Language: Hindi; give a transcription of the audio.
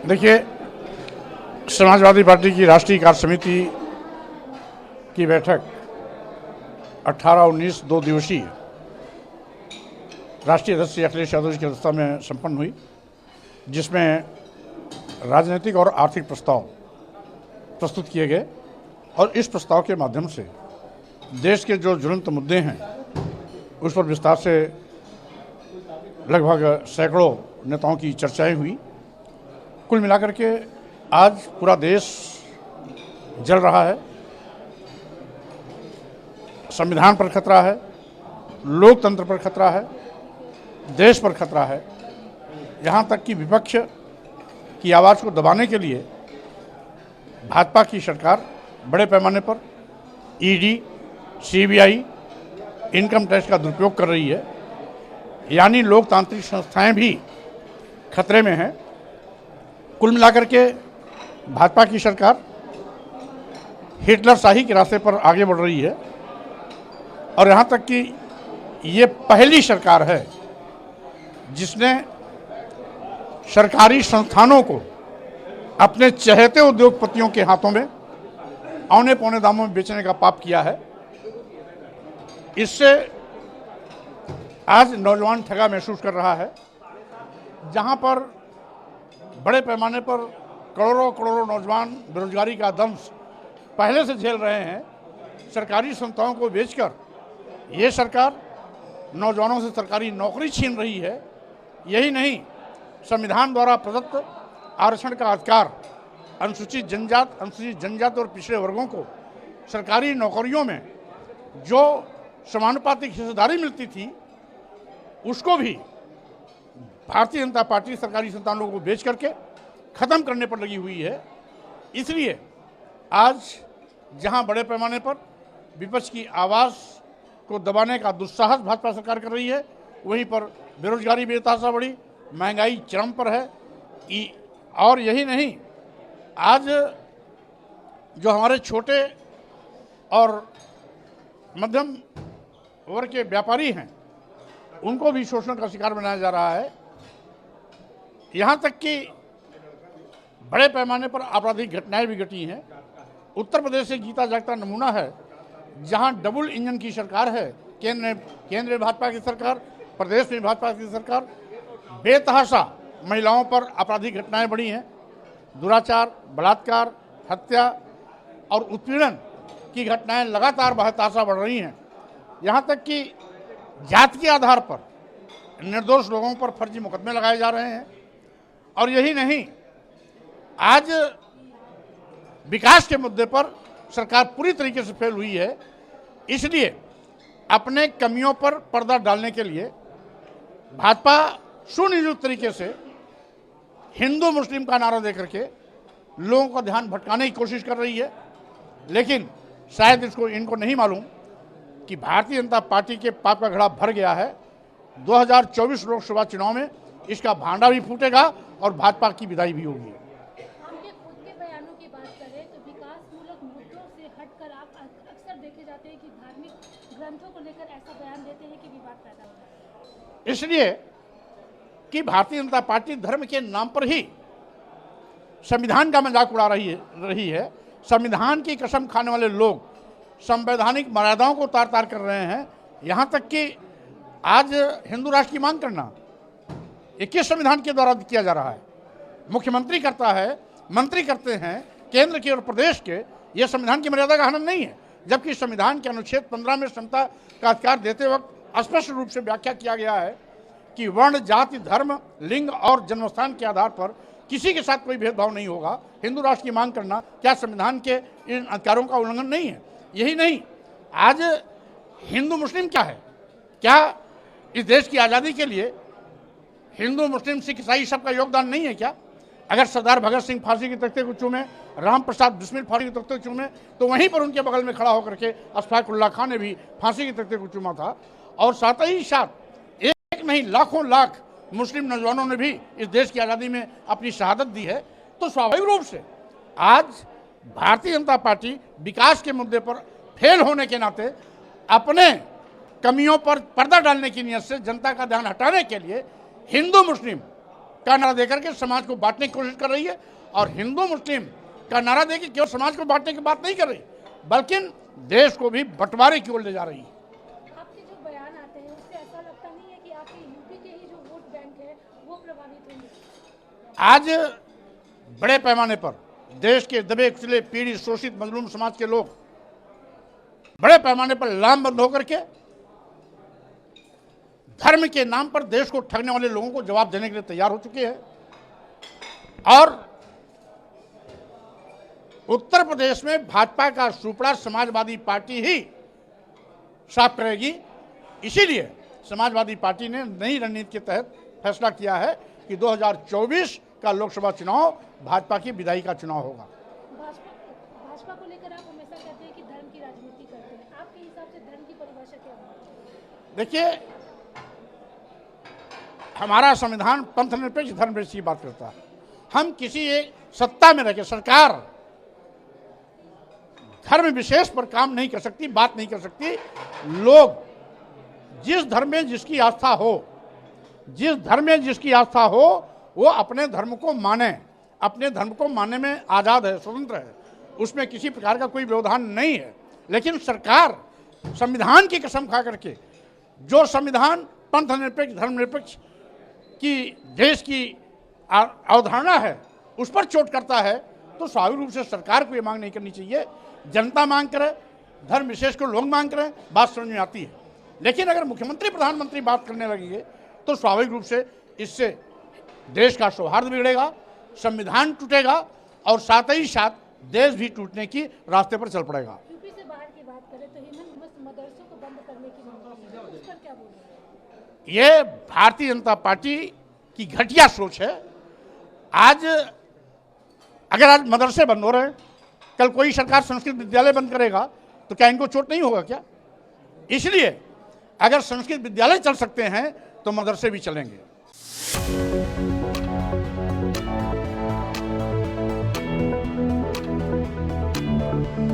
देखिए, समाजवादी पार्टी की राष्ट्रीय कार्य समिति की बैठक 18-19 2 दिवसीय राष्ट्रीय अध्यक्ष श्री अखिलेश यादव जी की अध्यक्षता में संपन्न हुई, जिसमें राजनीतिक और आर्थिक प्रस्ताव प्रस्तुत किए गए और इस प्रस्ताव के माध्यम से देश के जो ज्वलंत मुद्दे हैं उस पर विस्तार से लगभग सैकड़ों नेताओं की चर्चाएं हुई। कुल मिलाकर के आज पूरा देश जल रहा है, संविधान पर खतरा है, लोकतंत्र पर खतरा है, देश पर खतरा है। यहाँ तक कि विपक्ष की आवाज़ को दबाने के लिए भाजपा की सरकार बड़े पैमाने पर ईडी, सीबीआई, इनकम टैक्स का दुरुपयोग कर रही है, यानी लोकतांत्रिक संस्थाएं भी खतरे में हैं। कुल मिलाकर के भाजपा की सरकार हिटलर शाही के रास्ते पर आगे बढ़ रही है और यहाँ तक कि ये पहली सरकार है जिसने सरकारी संस्थानों को अपने चहेते उद्योगपतियों के हाथों में औने पौने दामों में बेचने का पाप किया है। इससे आज नौजवान ठगा महसूस कर रहा है। जहां पर बड़े पैमाने पर करोड़ों करोड़ों नौजवान बेरोजगारी का दंश पहले से झेल रहे हैं, सरकारी संस्थाओं को बेचकर ये सरकार नौजवानों से सरकारी नौकरी छीन रही है। यही नहीं, संविधान द्वारा प्रदत्त आरक्षण का अधिकार अनुसूचित जनजाति और पिछड़े वर्गों को सरकारी नौकरियों में जो समानुपातिक हिस्सेदारी मिलती थी उसको भी भारतीय जनता पार्टी सरकारी संस्थानों को बेच करके खत्म करने पर लगी हुई है। इसलिए आज जहां बड़े पैमाने पर विपक्ष की आवाज़ को दबाने का दुस्साहस भाजपा सरकार कर रही है, वहीं पर बेरोजगारी बेतहाशा बढ़ी, महंगाई चरम पर है। और यही नहीं, आज जो हमारे छोटे और मध्यम वर्ग के व्यापारी हैं उनको भी शोषण का शिकार बनाया जा रहा है। यहाँ तक कि बड़े पैमाने पर आपराधिक घटनाएं भी घटी हैं। उत्तर प्रदेश से जीता जागता नमूना है, जहाँ डबल इंजन की सरकार है। केंद्र में भाजपा की सरकार, प्रदेश में भाजपा की सरकार। बेतहाशा महिलाओं पर आपराधिक घटनाएं बढ़ी हैं। दुराचार, बलात्कार, हत्या और उत्पीड़न की घटनाएं लगातार बेतहाशा बढ़ रही हैं। यहाँ तक कि जाति के आधार पर निर्दोष लोगों पर फर्जी मुकदमे लगाए जा रहे हैं। और यही नहीं, आज विकास के मुद्दे पर सरकार पूरी तरीके से फेल हुई है। इसलिए अपने कमियों पर पर्दा डालने के लिए भाजपा सुनियोजित तरीके से हिंदू मुस्लिम का नारा देकर के लोगों का ध्यान भटकाने की कोशिश कर रही है। लेकिन शायद इनको नहीं मालूम कि भारतीय जनता पार्टी के पाप का घड़ा भर गया है। 2024 लोकसभा चुनाव में इसका भांडा भी फूटेगा और भाजपा की विदाई भी होगी। आपके खुद के बयानों की बात करें तो विकासमूलक मुद्दों से हटकर आप अक्सर देखे जाते हैं कि धार्मिक ग्रंथों को लेकर ऐसा बयान देते हैं कि विवाद पैदा होता है। इसलिए कि भारतीय जनता पार्टी धर्म के नाम पर ही संविधान का मजाक उड़ा रही है। संविधान की कसम खाने वाले लोग संवैधानिक मर्यादाओं को तार तार कर रहे हैं। यहाँ तक कि आज हिंदू राष्ट्र की मांग करना ये किस संविधान के द्वारा किया जा रहा है? मुख्यमंत्री करता है, मंत्री करते हैं, केंद्र के और प्रदेश के। ये संविधान की मर्यादा का हनन नहीं है। जबकि संविधान के अनुच्छेद 15 में समता का अधिकार देते वक्त स्पष्ट रूप से व्याख्या किया गया है कि वर्ण, जाति, धर्म, लिंग और जन्मस्थान के आधार पर किसी के साथ कोई भेदभाव नहीं होगा। हिंदू राष्ट्र की मांग करना क्या संविधान के इन अधिकारों का उल्लंघन नहीं है? यही नहीं, आज हिंदू मुस्लिम क्या है? क्या इस देश की आज़ादी के लिए हिंदू मुस्लिम सिख ईसाई सबका योगदान नहीं है क्या? अगर सरदार भगत सिंह फांसी के तख्ते को चूमे, राम प्रसाद बिस्मिल फांसी के तख्ते को चूमे, तो वहीं पर उनके बगल में खड़ा होकर के अशफाकुल्लाह खान ने भी फांसी के तख्ते को चूमा था। और साथ ही साथ एक नहीं लाखों लाख मुस्लिम नौजवानों ने भी इस देश की आज़ादी में अपनी शहादत दी है। तो स्वाभाविक रूप से आज भारतीय जनता पार्टी विकास के मुद्दे पर फेल होने के नाते अपने कमियों पर पर्दा डालने की नीयत से जनता का ध्यान हटाने के लिए हिंदू मुस्लिम का नारा देकर के समाज को बांटने की कोशिश कर रही है, और हिंदू मुस्लिम का नारा देकर केवल समाज को बांटने की बात नहीं कर रही, बल्कि देश को भी बंटवारे की ओर ले जा रही है। आपके जो बयान आते हैं उससे ऐसा लगता नहीं है कि आपके यूपी के ही जो वोट बैंक है वो प्रभावित होंगे? आज बड़े पैमाने पर देश के दबे कुचले पीड़ित शोषित मजलूम समाज के लोग बड़े पैमाने पर लामबंद होकर के धर्म के नाम पर देश को ठगने वाले लोगों को जवाब देने के लिए तैयार हो चुके हैं, और उत्तर प्रदेश में भाजपा का सुपड़ा समाजवादी पार्टी ही साफ करेगी। इसीलिए समाजवादी पार्टी ने नई रणनीति के तहत फैसला किया है कि 2024 का लोकसभा चुनाव भाजपा की विधायी का चुनाव होगा। भाजपा को लेकर आप हमेशा कहते हैं कि धर्म की राजनीति करते हैं, आपके हिसाब से धर्म की परिभाषा क्या है? देखिए, हमारा संविधान पंथनिरपेक्ष धर्मनिरपेक्ष की बात करता है। हम किसी एक सत्ता में रहकर सरकार धर्म विशेष पर काम नहीं कर सकती, बात नहीं कर सकती। लोग जिस धर्म में जिसकी आस्था हो, जिस धर्म में जिसकी आस्था हो, वो अपने धर्म को माने, अपने धर्म को मानने में आज़ाद है, स्वतंत्र है, उसमें किसी प्रकार का कोई व्यवधान नहीं है। लेकिन सरकार संविधान की कसम खा करके जो संविधान पंथनिरपेक्ष धर्मनिरपेक्ष की देश की अवधारणा है उस पर चोट करता है, तो स्वाभाविक रूप से सरकार को ये मांग नहीं करनी चाहिए। जनता मांग करे, धर्म विशेष को लोग मांग करें, बात समझ में आती है। लेकिन अगर मुख्यमंत्री प्रधानमंत्री बात करने लगेंगे तो स्वाभाविक रूप से इससे देश का सौहार्द बिगड़ेगा, संविधान टूटेगा, और साथ ही साथ देश भी टूटने की रास्ते पर चल पड़ेगा। यूपी से बाहर की बात करें तो हिंदू मदरसों को बंद करने की मांग है, उस पर क्या बोलेंगे? ये भारतीय जनता पार्टी की घटिया सोच है। आज मदरसे बंद हो रहे हैं, कल कोई सरकार संस्कृत विद्यालय बंद करेगा तो क्या इनको चोट नहीं होगा क्या? इसलिए अगर संस्कृत विद्यालय चल सकते हैं तो मदरसे भी चलेंगे।